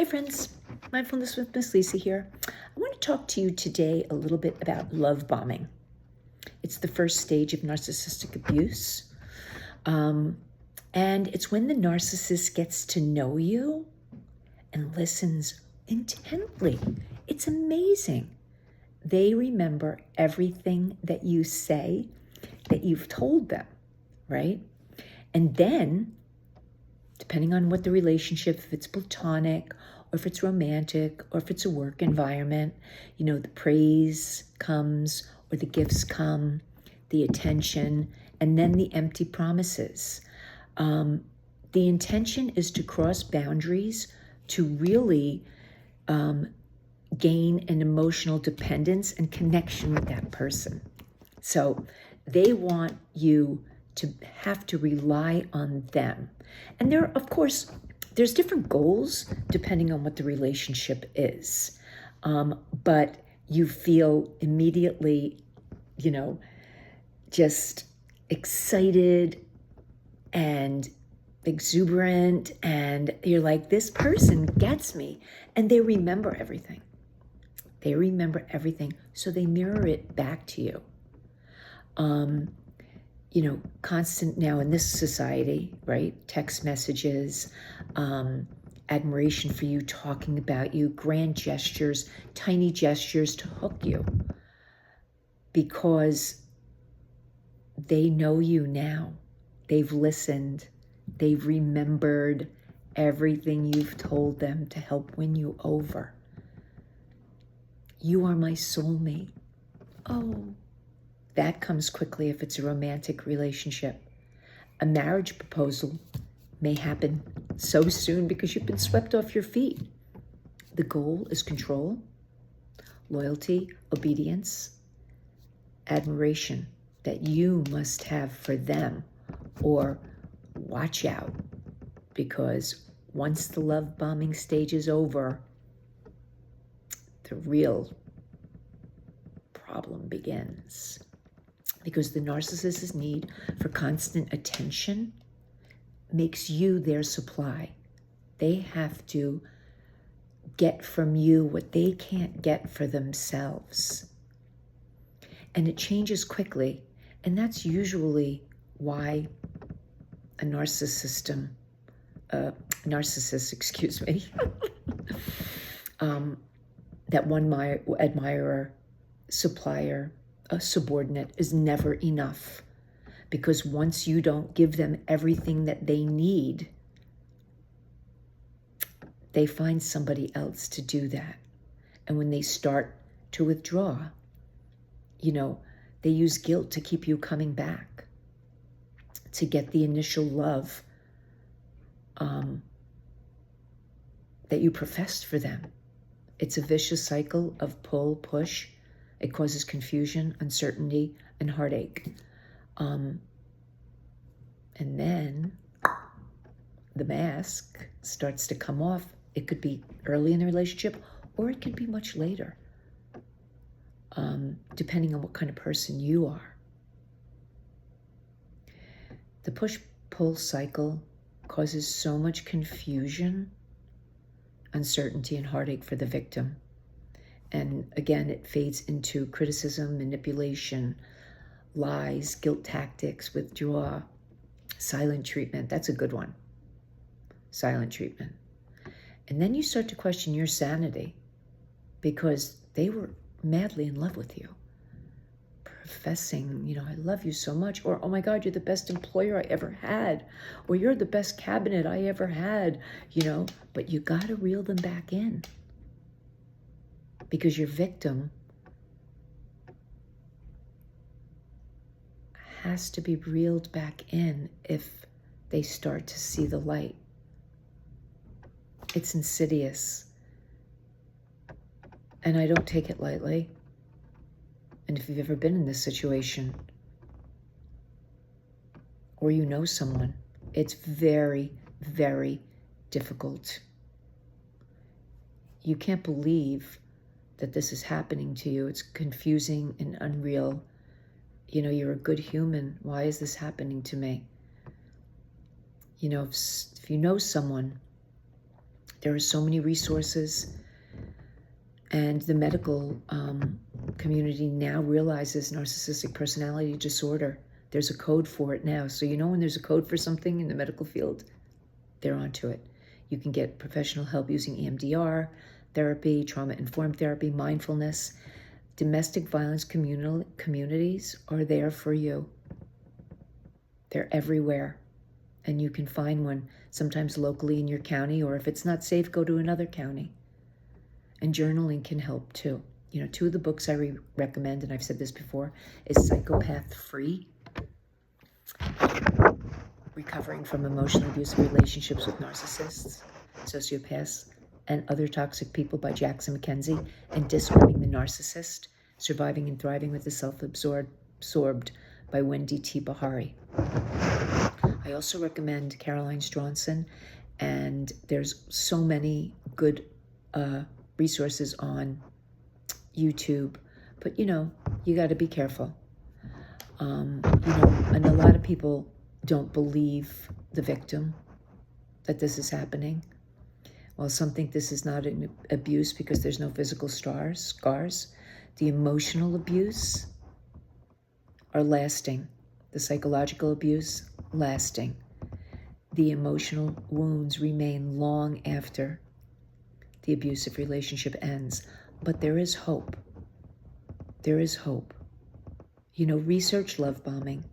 Hi friends, Mindfulness with Miss Lisa here. I want to talk to you today a little bit about love bombing. It's the first stage of narcissistic abuse. And it's when the narcissist gets to know you and listens intently. It's amazing. They remember everything that you say, that you've told them, right? And then, depending on what the relationship, if it's platonic, or if it's romantic, or if it's a work environment, the praise comes, or the gifts come, the attention, and then the empty promises. The intention is to cross boundaries, to really gain an emotional dependence and connection with that person. So they want you to have to rely on them. And there's different goals depending on what the relationship is. But you feel immediately, just excited and exuberant, and you're like, this person gets me, and they remember everything. They remember everything, so they mirror it back to you. Constant now in this society, right? Text messages, admiration for you, talking about you, grand gestures, tiny gestures to hook you, because they know you now. They've listened. They've remembered everything you've told them to help win you over. You are my soulmate. Oh, that comes quickly if it's a romantic relationship. A marriage proposal may happen so soon because you've been swept off your feet. The goal is control, loyalty, obedience, admiration that you must have for them, or watch out, because once the love bombing stage is over, the real problem begins. Because the narcissist's need for constant attention makes you their supply. They have to get from you what they can't get for themselves. And it changes quickly. And that's usually why a narcissist, that one admirer, supplier, a subordinate is never enough. Because once you don't give them everything that they need, they find somebody else to do that. And when they start to withdraw, they use guilt to keep you coming back, to get the initial love that you professed for them. It's a vicious cycle of pull, push. It causes confusion, uncertainty, and heartache. And then the mask starts to come off. It could be early in the relationship, or it could be much later, depending on what kind of person you are. The push-pull cycle causes so much confusion, uncertainty, and heartache for the victim. And again, it fades into criticism, manipulation, lies, guilt tactics, withdrawal, silent treatment. That's a good one. Silent treatment. And then you start to question your sanity, because they were madly in love with you, professing, I love you so much, or, oh my God, you're the best employer I ever had, or you're the best cabinet I ever had, but you got to reel them back in, because your victim has to be reeled back in if they start to see the light. It's insidious. And I don't take it lightly. And if you've ever been in this situation, or you know someone, it's very, very difficult. You can't believe that this is happening to you. It's confusing and unreal. You're a good human. Why is this happening to me? If you know someone There are so many resources, and the medical community now realizes narcissistic personality disorder. There's a code for it now. So when there's a code for something in the medical field, they're onto it. You can get professional help using EMDR, therapy, trauma-informed therapy, mindfulness. Domestic violence communities are there for you. They're everywhere. And you can find one, sometimes locally in your county, or if it's not safe, go to another county. And journaling can help too. Two of the books I recommend, and I've said this before, is Psychopath Free, Recovering from Emotionally Abusive Relationships with Narcissists, Sociopaths, and Other Toxic People by Jackson McKenzie, and Disarming the Narcissist, Surviving and Thriving with the Self-Absorbed by Wendy T. Bahari. I also recommend Caroline Stronson, and there's so many good resources on YouTube, but you got to be careful. And a lot of people don't believe the victim that this is happening. Well, some think this is not an abuse because there's no physical scars. The emotional abuse are lasting. The psychological abuse, lasting. The emotional wounds remain long after the abusive relationship ends. But there is hope. There is hope. Research love bombing.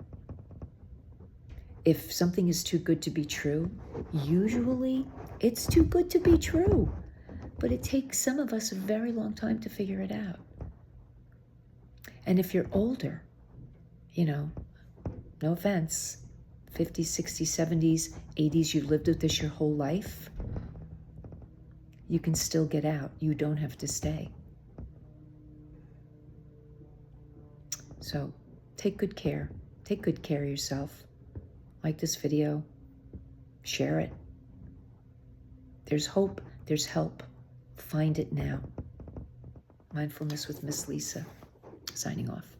If something is too good to be true, usually it's too good to be true. But it takes some of us a very long time to figure it out. And if you're older, no offense, 50s, 60s, 70s, 80s, you've lived with this your whole life, you can still get out. You don't have to stay. So take good care. Take good care of yourself. Like this video. Share it. There's hope. There's help. Find it now. Mindfulness with Miss Lisa. Signing off.